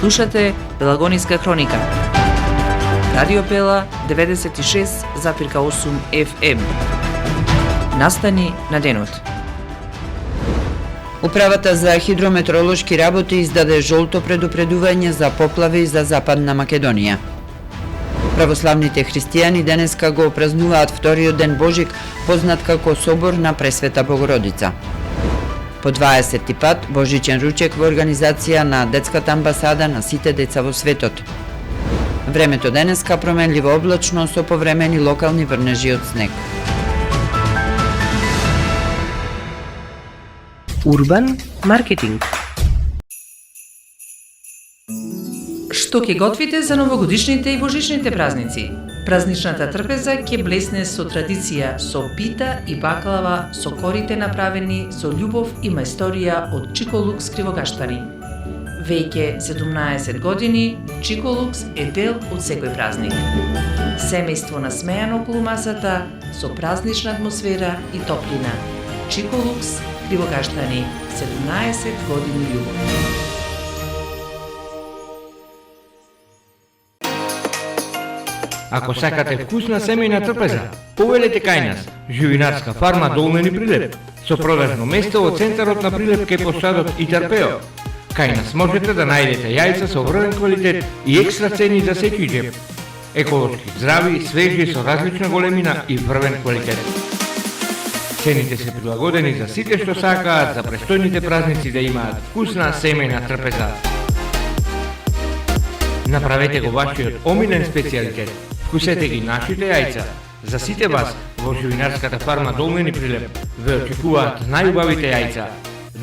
Слушате Пелагониска хроника. Радио Пела 96,8 FM. Настани на денот. Управата за хидрометеоролошки работи издаде жолто предупредување за поплави за Западна Македонија. Православните христијани денеска го празнуваат вториот ден Божик, познат како Собор на Пресвета Богородица. По 20 пат Божичен ручек во организација на Детската амбасада на сите деца во светот. Времето денеска променливо облачно со повремени локални врнежи од снег. Урбан маркетинг. Што ќе готвите за новогодишните и божичните празници? Празничната трпеза ќе блесне со традиција, со пита и баклава, со корите направени со љубов и мајсторија од Чиколукс кривогаштари. Веќе 17 години, Чиколукс е дел од секој празник. Семејство насмејано околу масата, со празнична атмосфера и топлина. Чиколукс кривогаштари, 17 години љубов. Ако сакате вкусна семејна трпеза, повелете кај нас, живинарска фарма Долмени Прилеп, со продажно место во центарот на Прилеп кај площадот Итарпео. Кај нас можете да најдете јајца со врвен квалитет и екстра цени за секој џеб. Еколошки, здрави, свежи, со различна големина и врвен квалитет. Цените се прилагодени за сите што сакаат за престојните празници да имаат вкусна семејна трпеза. Направете го вашиот омилен специјалитет. Вкусете ги нашите јајца. За сите вас во живинарската фарма Долмени Прилеп ве очекуваат најубавите јајца.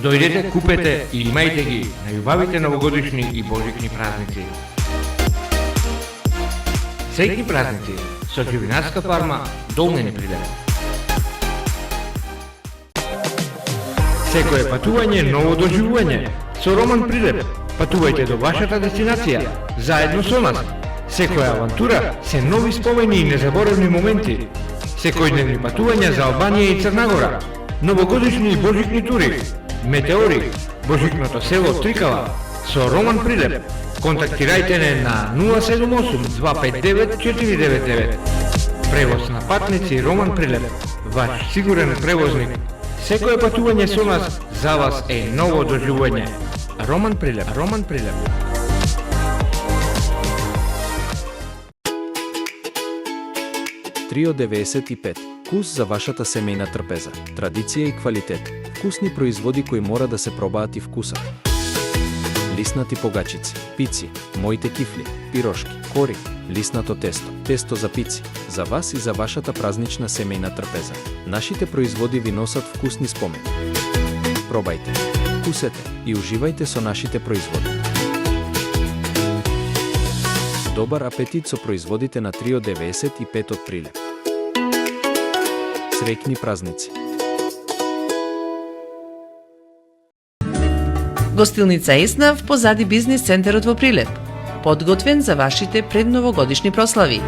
Дојдете, купете и имајте ги најубавите новогодишни и божични празници. Среќни празници со живинарска фарма Долмени Прилеп. Секое патување ново доживување. Со Роман Прилеп патувајте до вашата дестинација заедно со нас. Секоја авантура се нови спомени и незаборавни моменти. Секојдневни патувања за Албанија и Црнагора. Новогодишни и божични тури. Метеори, божикното село Трикала. Со Роман Прилеп. Контактирајте не на 078-259-499. Превоз на патници Роман Прилеп. Ваш сигурен превозник. Секое патување со нас за вас е ново доживување. Роман Прилеп. Роман Прилеп. Трио 95. Вкус за вашата семејна трпеза. Традиција и квалитет. Вкусни производи кои мора да се пробаат и вкусат. Лиснати погачици, пици, моите кифли, пирошки, кори, лиснато тесто, тесто за пици. За вас и за вашата празнична семејна трпеза. Нашите производи ви носат вкусни спомени. Пробајте, вкусете и уживајте со нашите производи. Добар апетит со производите на Трио 95 од Прилеп. Среќни празници. Гостилница Еснав позади бизнис центарот во Прилеп. Подготвен за вашите предновогодишни прослави.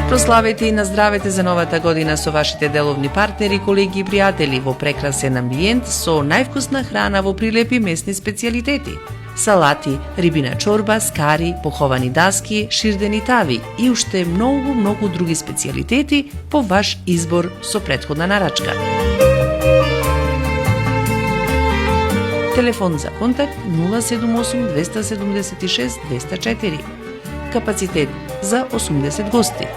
Прославете и наздравете за новата година со вашите деловни партнери, колеги и пријатели во прекрасен амбиент со највкусна храна во Прилеп и местни специјалитети. Салати, рибина чорба, скари, поховани даски, ширдени тави и уште многу други специјалитети по ваш избор со претходна нарачка. Телефон за контакт 078 276 204. Капацитет за 80 гости.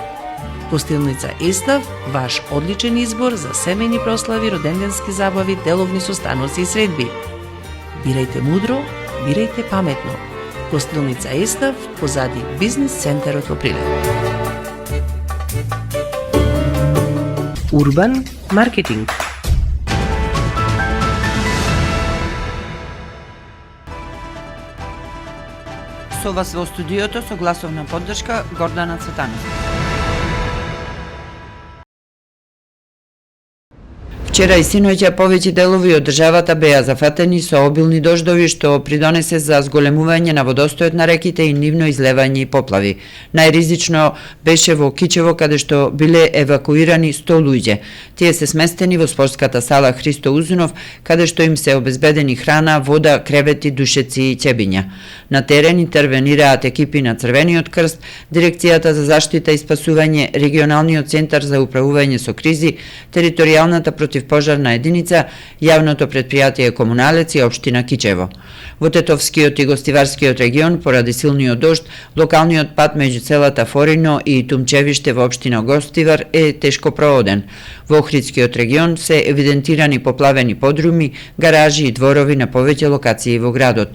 Гостилница Еснав, ваш одличен избор за семејни прослави, роденденски забави, деловни состаноци и средби. Бирајте мудро, бирајте паметно. Гостилница Еснав, позади бизнис центарот во Прилеп. Урбан маркетинг. Со вас во студиото со гласовна поддршка Гордана Цветанова. Вчера и синоќа повеќе делови од државата беа зафатени со обилни дождови што придонесе за зголемување на водостојот на реките и нивно излевање и поплави. Најризично беше во Кичево, каде што биле евакуирани 100 луѓе. Тие се сместени во спортската сала Христо Узунов, каде што им се обезбедени храна, вода, кревети, душеци и ќебиња. На терен интервенираат екипи на Црвениот крст, Дирекцијата за заштита и спасување, Регионалниот центар за управување со кризи, Територијалната противпожарна единица, јавното предпријатие Комуналец и општина Кичево. Во Тетовскиот и Гостиварскиот регион, поради силниот дожд, локалниот пат меѓу селата Форино и Тумчевиште во општина Гостивар е тешко прооден. Во Охридскиот регион се евидентирани поплавени подруми, гаражи и дворови на повеќе локации во градот.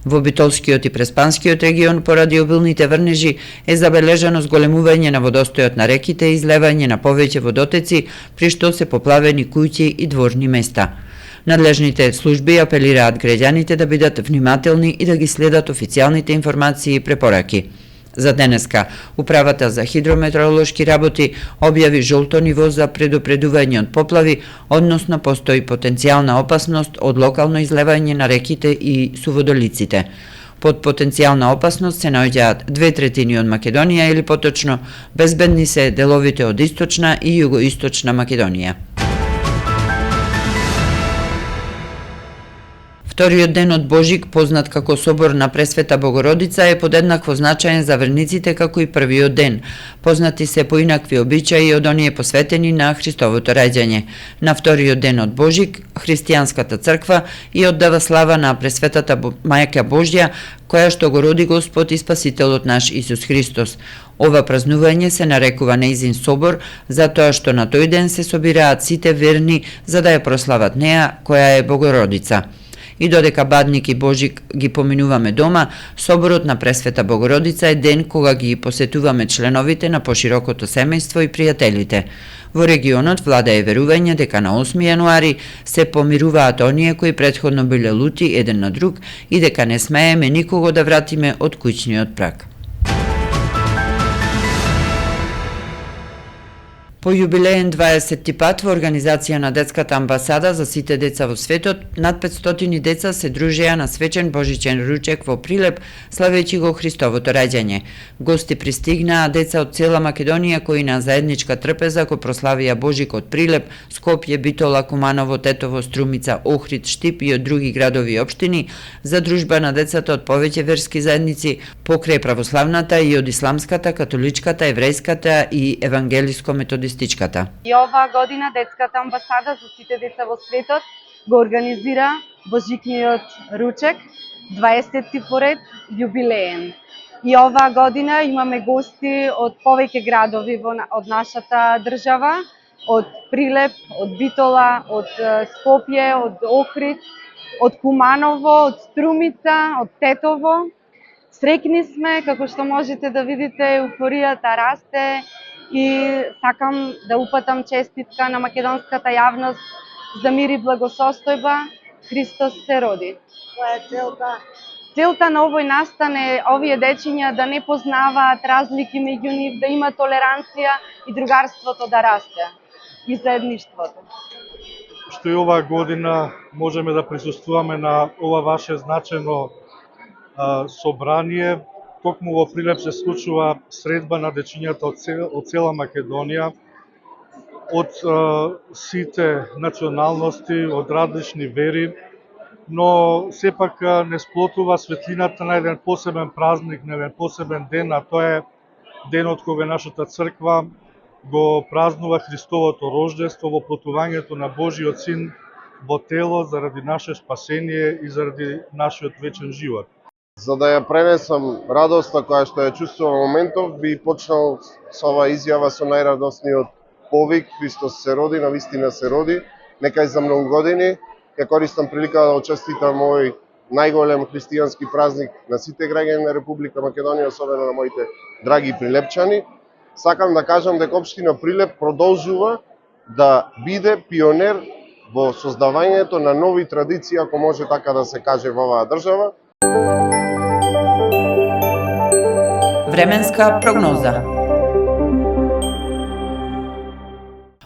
Во Битолскиот и Преспанскиот регион, поради обилните врнежи, е забележано зголемување на водостојот на реките и излевање на повеќе водотеци, при што се поплавени куќи и дворни места. Надлежните служби апелираат граѓаните да бидат внимателни и да ги следат официјалните информации и препораки. За денеска, Управата за хидрометеоролошки работи објави жолто ниво за предупредување од поплави, односно постои потенцијална опасност од локално излевање на реките и суводолиците. Под потенцијална опасност се наоѓаат 2/3 од Македонија или поточно безбедни се деловите од источна и југоисточна Македонија. Вториот ден од Божик, познат како Собор на Пресвета Богородица, е подеднакво значаен за верниците како и првиот ден. Познати се поинакви обичаи од оние посветени на Христовото раѓање. На вториот ден од Божик, христијанската црква и оддава слава на Пресветата Мајка Божја, која што го роди Господ и Спасителот наш Исус Христос. Ова празнување се нарекува нејзин собор, затоа што на тој ден се собираат сите верни за да ја прослават неа, која е Богородица. И додека Бадник и Божик ги поминуваме дома, Соборот на Пресвета Богородица е ден кога ги посетуваме членовите на поширокото семејство и пријателите. Во регионот владае верување дека на 8 јануари се помируваат оние кои претходно биле лути еден на друг и дека не смееме никого да вратиме од куќниот праг. По јубилеен 20 пат во организација на Детската амбасада за сите деца во светот, над 500 деца се дружеа на свечен божичен ручек во Прилеп, славејќи го Христовото раѓање. Гости пристигнаа деца од цела Македонија кои на заедничка трпеза го прославија Божикот Прилеп, Скопје, Битола, Куманово, Тетово, Струмица, Охрид, Штип и од други градови и општини за дружба на децата од повеќе верски заедници покрај православната и од исламската, католичката, еврејската и евангелиско-методистичката. И оваа година Детската амбасада за сите деца во светот го организира Божикниот ручек, 20-ти поред јубилеен. И оваа година имаме гости од повеќе градови од нашата држава, од Прилеп, од Битола, од Скопје, од Охрид, од Куманово, од Струмица, од Тетово. Среќни сме, како што можете да видите, еуфоријата расте и сакам да упатам честитка на македонската јавност за мир и благосостојба. Христос се роди. Која е целта? Целта на овој настан е овие дечиња да не познаваат разлики меѓу нив, да има толеранција и другарството да расте и заедништвото. Што и оваа година можеме да присуствуваме на ова ваше значено собрание. Токму во Прилеп се случува средба на дечињата од цела Македонија, од сите националности, од различни вери, но сепак не сплотува светлината на еден посебен празник, на еден посебен ден, а тоа е денот кога нашата црква го празнува Христовото рождество, воплотувањето на Божиот Син во тело заради наше спасение и заради нашиот вечен живот. За да ја пренесам радоста која што ја чувствувам во моментов, би почнал со оваа изјава со најрадосниот повик Христос се роди, навистина се роди. Нека и за многу години ја користам прилика да очеститам овој најголем христијански празник на сите граѓани на Република Македонија, особено на моите драги прилепчани. Сакам да кажам дека општина Прилеп продолжува да биде пионер во создавањето на нови традиции, ако може така да се каже, во оваа држава. Временска прогноза.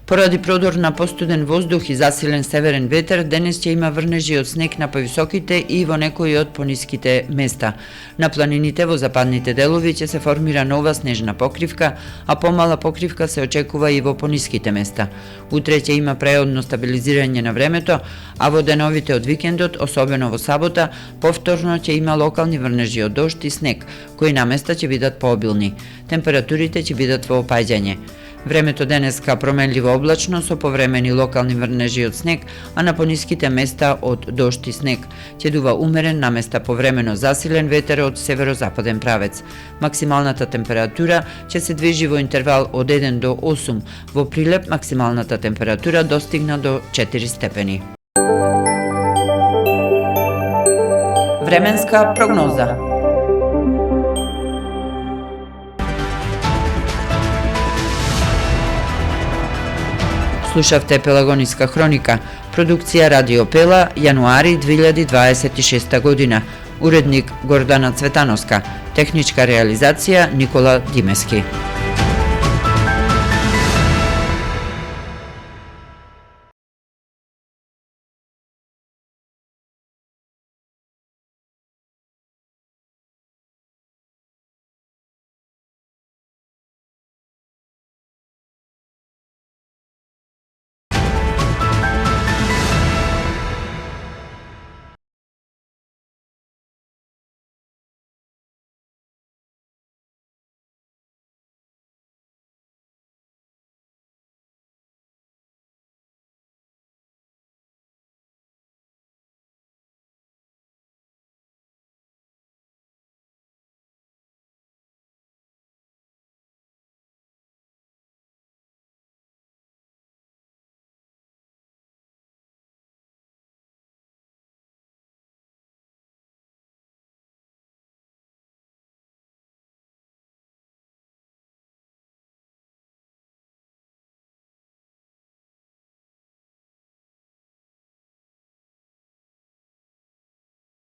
Поради продор на постуден воздух и засилен северен ветер, денес ќе има врнежи од снег на повисоките и во некои од пониските места. На планините во западните делови ќе се формира нова снежна покривка, а помала покривка се очекува и во пониските места. Утре ќе има преодно стабилизирање на времето, а во деновите од викендот, особено во сабота, повторно ќе има локални врнежи од дожд и снег, кои на места ќе бидат пообилни. Температурите ќе бидат во опаѓање. Времето денеска променливо облачно со повремени локални врнежи од снег, а на пониските места од дожд и снег. Ќе дува умерен, на места повремено засилен ветер од северозападен правец. Максималната температура ќе се движи во интервал од 1 до 8. Во Прилеп максималната температура достигна до 4 степени. Временска прогноза. Слушавте Пелагониска хроника, продукција Радио Пела, јануари 2026 година. Уредник Гордана Цветановска, техничка реализација Никола Димески.